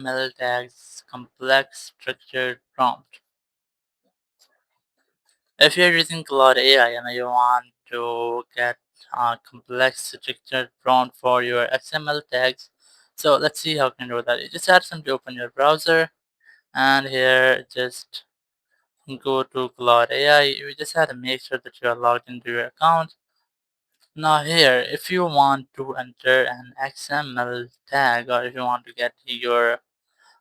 XML tags complex structured prompt. If you're using Claude AI and you want to get a complex structured prompt for your XML tags, so let's see how you can do that. You just have to open your browser and here just go to Claude AI. You just have to make sure that you are logged into your account. Now here, if you want to enter an XML tag or if you want to get your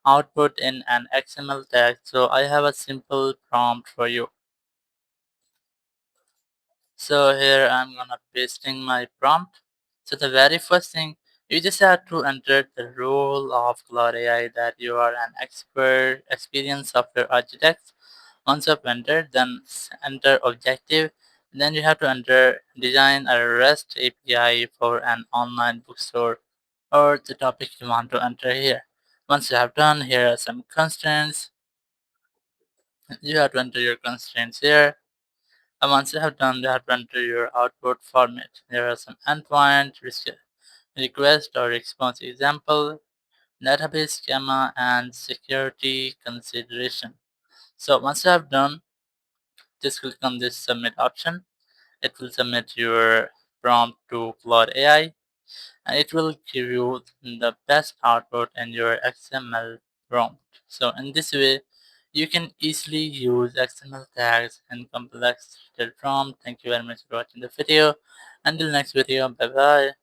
output in an XML tag, so I have a simple prompt for you. So here I'm gonna pasting my prompt. So the very first thing, you just have to enter the role of Claude AI that you are an expert, experienced software architect. Once you've entered, then enter objective. Then you have to enter design a REST API for an online bookstore or the topic you want to enter here. Once you have done, here are some constraints. You have to enter your constraints here. And once you have done that, enter your output format. There are some endpoint, request or response example, database schema, and security consideration. So once you have done, just click on this submit option. It will submit your prompt to Claude AI and it will give you the best output in your XML prompt. So in this way, you can easily use XML tags in complex digital prompt. Thank you very much for watching the video. Until next video, bye bye.